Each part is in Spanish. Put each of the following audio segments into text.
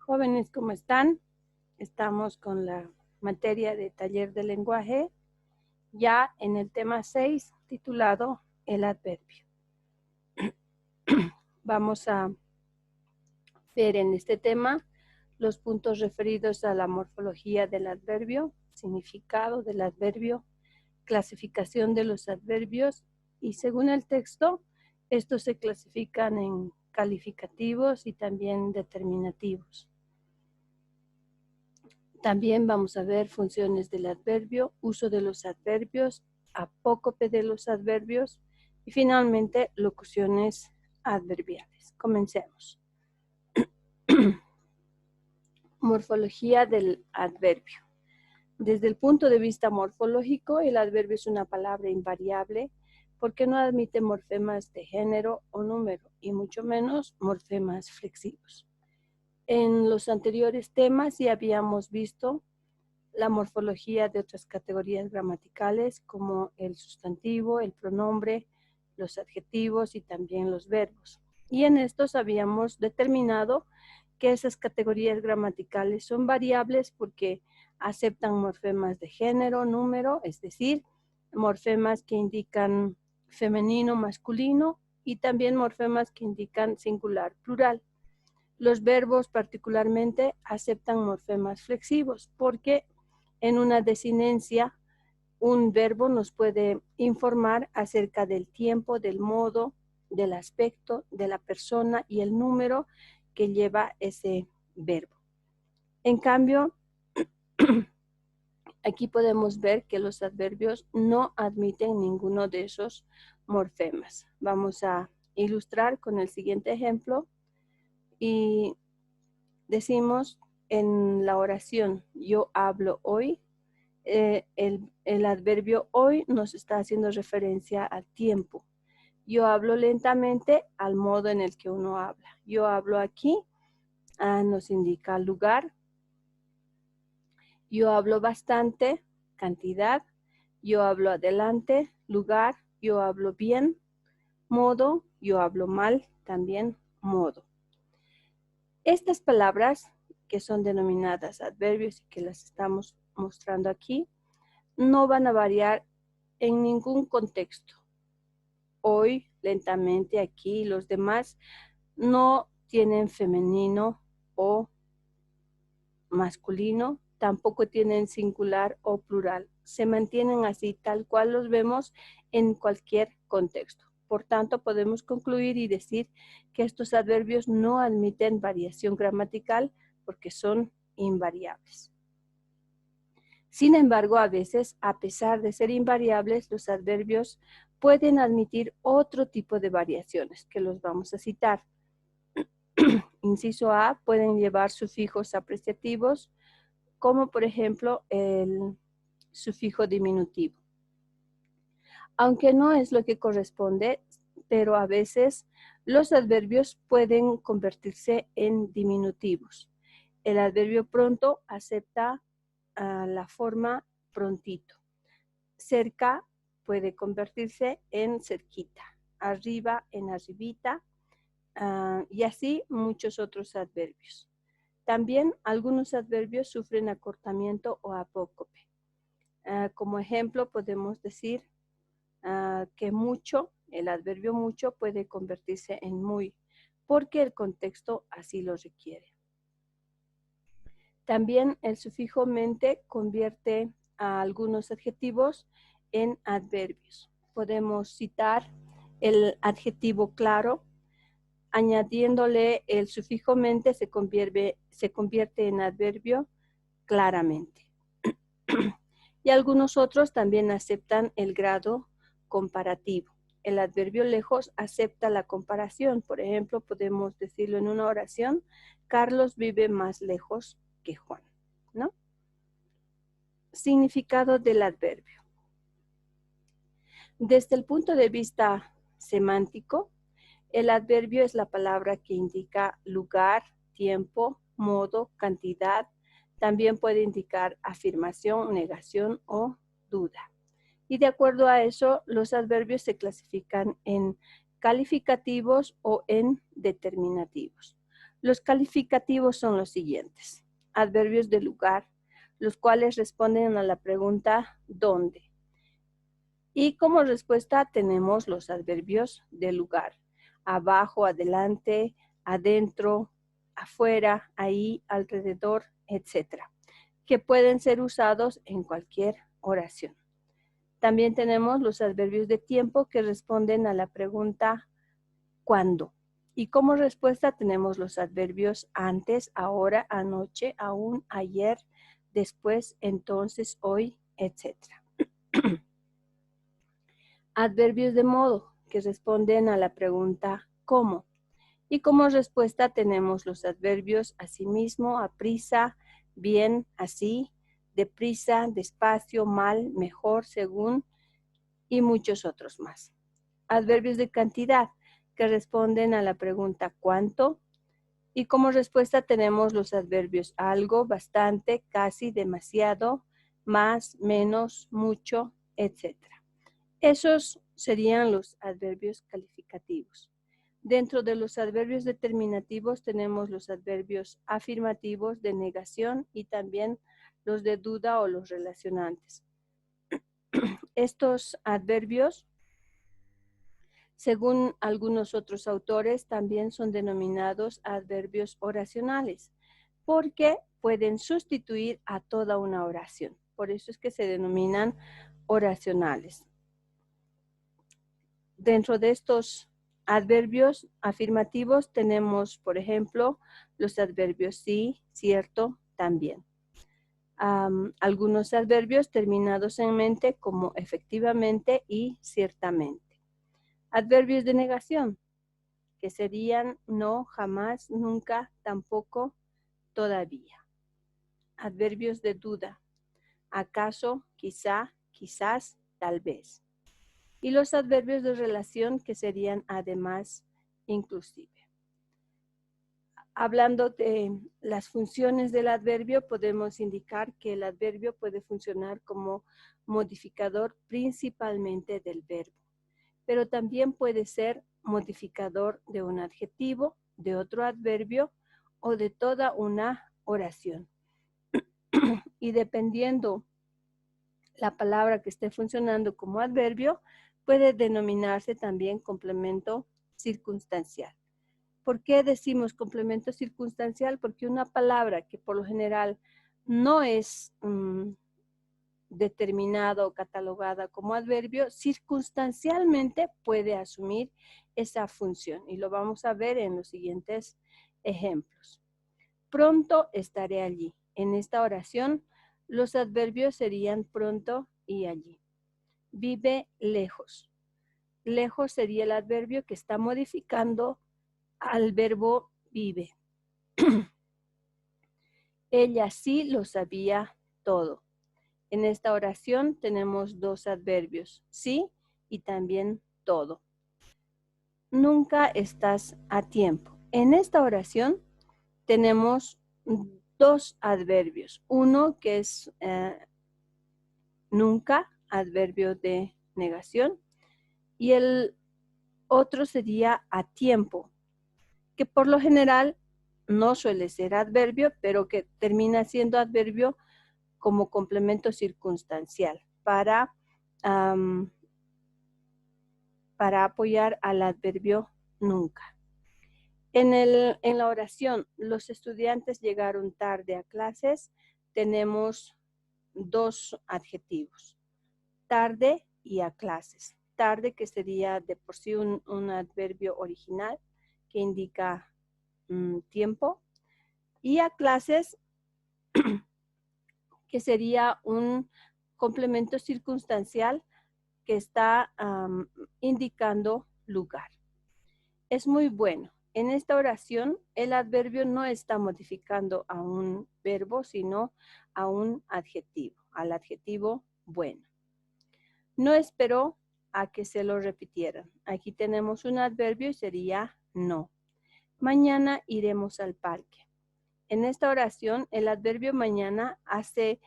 Jóvenes, ¿cómo están? Estamos con la materia de taller de lenguaje, ya en el tema 6, titulado el adverbio. Vamos a ver en este tema los puntos referidos a la morfología del adverbio, significado del adverbio, clasificación de los adverbios y según el texto, estos se clasifican en calificativos y también determinativos. También vamos a ver funciones del adverbio, uso de los adverbios, apócope de los adverbios y finalmente locuciones adverbiales. Comencemos. Morfología del adverbio. Desde el punto de vista morfológico, el adverbio es una palabra invariable porque no admite morfemas de género o número y mucho menos morfemas flexivos. En los anteriores temas ya habíamos visto la morfología de otras categorías gramaticales como el sustantivo, el pronombre, los adjetivos y también los verbos. Y en estos habíamos determinado que esas categorías gramaticales son variables porque aceptan morfemas de género, número, es decir, morfemas que indican femenino, masculino y también morfemas que indican singular, plural. Los verbos particularmente aceptan morfemas flexivos porque en una desinencia un verbo nos puede informar acerca del tiempo, del modo, del aspecto, de la persona y el número que lleva ese verbo. En cambio, aquí podemos ver que los adverbios no admiten ninguno de esos morfemas. Vamos a ilustrar con el siguiente ejemplo y decimos en la oración, yo hablo hoy, el adverbio hoy nos está haciendo referencia al tiempo. Yo hablo lentamente al modo en el que uno habla. Yo hablo aquí, nos indica lugar. Yo hablo bastante, cantidad. Yo hablo adelante, lugar. Yo hablo bien, modo. Yo hablo mal, también modo. Estas palabras que son denominadas adverbios y que las estamos mostrando aquí, no van a variar en ningún contexto. Hoy, lentamente, aquí, los demás no tienen femenino o masculino, tampoco tienen singular o plural. Se mantienen así, tal cual los vemos en cualquier contexto. Por tanto, podemos concluir y decir que estos adverbios no admiten variación gramatical porque son invariables. Sin embargo, a veces, a pesar de ser invariables, los adverbios pueden admitir otro tipo de variaciones, que los vamos a citar. Inciso A, pueden llevar sufijos apreciativos, como por ejemplo el sufijo diminutivo. Aunque no es lo que corresponde, pero a veces los adverbios pueden convertirse en diminutivos. El adverbio pronto acepta la forma prontito. Cerca puede convertirse en cerquita. Arriba en arribita. Y así muchos otros adverbios. También algunos adverbios sufren acortamiento o apócope. Como ejemplo podemos decir que mucho, el adverbio mucho puede convertirse en muy, porque el contexto así lo requiere. También el sufijo mente convierte a algunos adjetivos en adverbios. Podemos citar el adjetivo claro, añadiéndole el sufijo mente se convierte en adverbio claramente. Y algunos otros también aceptan el grado comparativo. El adverbio lejos acepta la comparación. Por ejemplo, podemos decirlo en una oración, Carlos vive más lejos que Juan, ¿no? Significado del adverbio. Desde el punto de vista semántico, el adverbio es la palabra que indica lugar, tiempo, modo, cantidad. También puede indicar afirmación, negación o duda. Y de acuerdo a eso, los adverbios se clasifican en calificativos o en determinativos. Los calificativos son los siguientes. Adverbios de lugar, los cuales responden a la pregunta ¿dónde? Y como respuesta tenemos los adverbios de lugar. Abajo, adelante, adentro, afuera, ahí, alrededor, etc. Que pueden ser usados en cualquier oración. También tenemos los adverbios de tiempo que responden a la pregunta ¿cuándo? Y como respuesta tenemos los adverbios antes, ahora, anoche, aún, ayer, después, entonces, hoy, etc. Adverbios de modo que responden a la pregunta ¿cómo? Y como respuesta tenemos los adverbios asimismo, aprisa, bien, así, deprisa, despacio, mal, mejor, según y muchos otros más. Adverbios de cantidad que responden a la pregunta ¿cuánto? Y como respuesta tenemos los adverbios algo, bastante, casi, demasiado, más, menos, mucho, etc. Esos serían los adverbios calificativos. Dentro de los adverbios determinativos tenemos los adverbios afirmativos de negación y también los de duda o los relacionantes. Estos adverbios, según algunos otros autores, también son denominados adverbios oracionales, porque pueden sustituir a toda una oración. Por eso es que se denominan oracionales. Dentro de estos adverbios afirmativos tenemos, por ejemplo, los adverbios sí, cierto, también. Algunos adverbios terminados en mente como efectivamente y ciertamente. Adverbios de negación, que serían no, jamás, nunca, tampoco, todavía. Adverbios de duda, acaso, quizá, quizás, tal vez. Y los adverbios de relación, que serían además, inclusive. Hablando de las funciones del adverbio, podemos indicar que el adverbio puede funcionar como modificador principalmente del verbo, pero también puede ser modificador de un adjetivo, de otro adverbio o de toda una oración. Y dependiendo la palabra que esté funcionando como adverbio, puede denominarse también complemento circunstancial. ¿Por qué decimos complemento circunstancial? Porque una palabra que por lo general no es determinada o catalogada como adverbio, circunstancialmente puede asumir esa función. Y lo vamos a ver en los siguientes ejemplos. Pronto estaré allí. En esta oración, los adverbios serían pronto y allí. Vive lejos. Lejos sería el adverbio que está modificando al verbo vive. Ella sí lo sabía todo. En esta oración tenemos dos adverbios, sí y también todo. Nunca estás a tiempo. En esta oración tenemos dos adverbios. Uno que es nunca, adverbio de negación, y el otro sería a tiempo, que por lo general no suele ser adverbio, pero que termina siendo adverbio como complemento circunstancial para apoyar al adverbio nunca. En la oración, los estudiantes llegaron tarde a clases, tenemos dos adjetivos, tarde y a clases. Tarde, que sería de por sí un adverbio original que indica tiempo, y a clases, que sería un complemento circunstancial que está indicando lugar. Es muy bueno. En esta oración, el adverbio no está modificando a un verbo, sino a un adjetivo, al adjetivo bueno. No esperó a que se lo repitieran. Aquí tenemos un adverbio y sería no. Mañana iremos al parque. En esta oración, el adverbio mañana hace,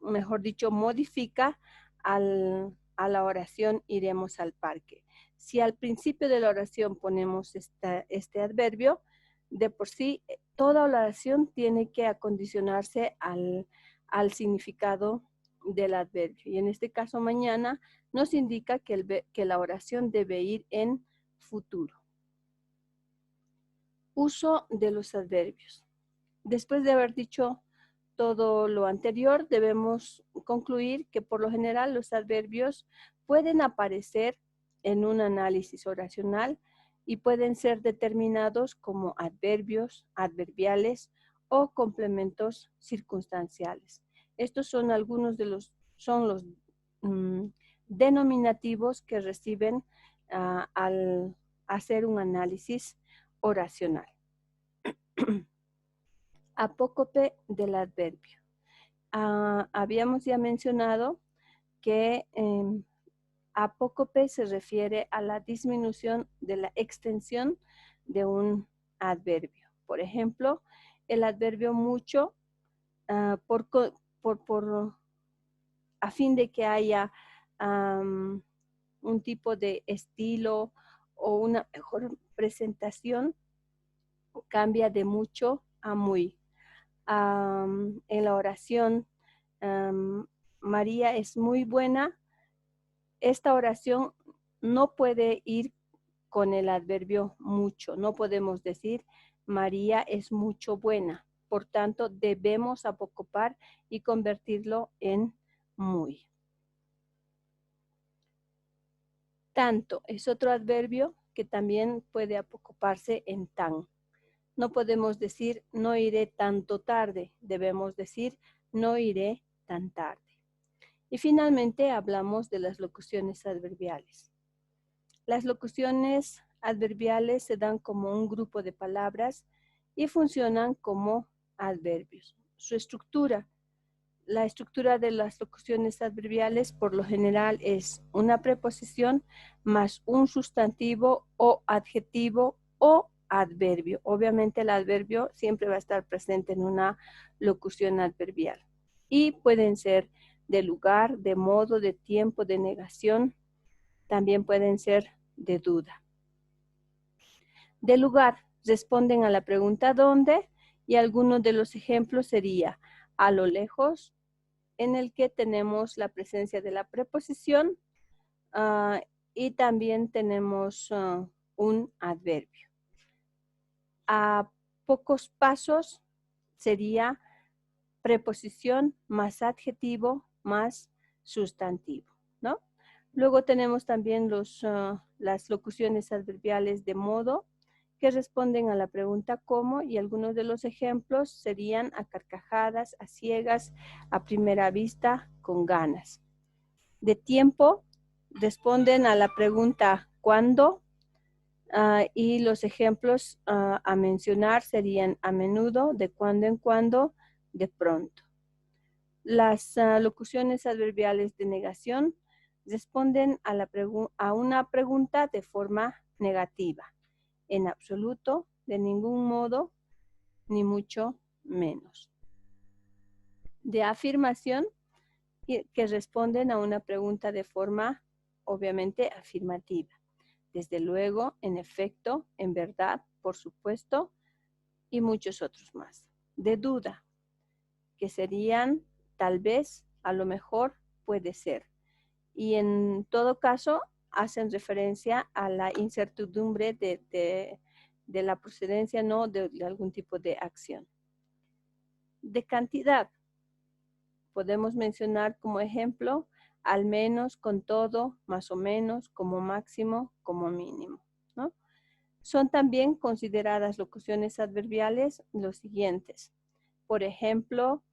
mejor dicho, modifica al a la oración iremos al parque. Si al principio de la oración ponemos este adverbio, de por sí toda la oración tiene que acondicionarse al significado del adverbio. Y en este caso mañana nos indica que la oración debe ir en futuro. Uso de los adverbios. Después de haber dicho todo lo anterior, debemos concluir que por lo general los adverbios pueden aparecer en un análisis oracional y pueden ser determinados como adverbios, adverbiales o complementos circunstanciales. Estos son algunos de los denominativos que reciben al hacer un análisis oracional. Apócope del adverbio. Habíamos ya mencionado que apócope se refiere a la disminución de la extensión de un adverbio. Por ejemplo, el adverbio mucho, a fin de que haya un tipo de estilo o una mejor presentación, cambia de mucho a muy. En la oración, María es muy buena. Esta oración no puede ir con el adverbio mucho. No podemos decir María es mucho buena. Por tanto, debemos apocopar y convertirlo en muy. Tanto es otro adverbio que también puede apocoparse en tan. No podemos decir no iré tanto tarde, debemos decir no iré tan tarde. Y finalmente hablamos de las locuciones adverbiales. Las locuciones adverbiales se dan como un grupo de palabras y funcionan como adverbios. Su estructura. La estructura de las locuciones adverbiales por lo general es una preposición más un sustantivo o adjetivo o adverbio. Obviamente el adverbio siempre va a estar presente en una locución adverbial. Y pueden ser de lugar, de modo, de tiempo, de negación. También pueden ser de duda. De lugar, responden a la pregunta ¿dónde? Y algunos de los ejemplos sería a lo lejos, en el que tenemos la presencia de la preposición y también tenemos un adverbio. A pocos pasos sería preposición más adjetivo más sustantivo, ¿no? Luego tenemos también las locuciones adverbiales de modo que responden a la pregunta ¿cómo? Y algunos de los ejemplos serían a carcajadas, a ciegas, a primera vista, con ganas. De tiempo responden a la pregunta ¿cuándo? Y los ejemplos a mencionar serían a menudo, de cuando en cuando, de pronto. Las locuciones adverbiales de negación responden a una pregunta de forma negativa. En absoluto, de ningún modo, ni mucho menos. De afirmación, que responden a una pregunta de forma, obviamente, afirmativa. Desde luego, en efecto, en verdad, por supuesto, y muchos otros más. De duda, que serían tal vez, a lo mejor, puede ser. Y en todo caso, hacen referencia a la incertidumbre de la procedencia, no de algún tipo de acción. De cantidad, podemos mencionar como ejemplo, al menos, con todo, más o menos, como máximo, como mínimo, ¿no? Son también consideradas locuciones adverbiales los siguientes. Por ejemplo,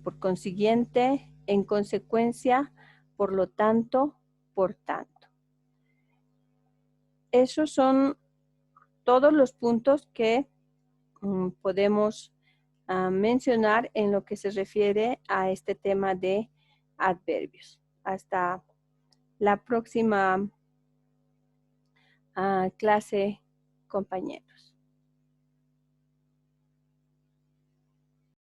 por consiguiente, en consecuencia, por lo tanto, por tanto. Esos son todos los puntos que podemos mencionar en lo que se refiere a este tema de adverbios. Hasta la próxima clase, compañeros.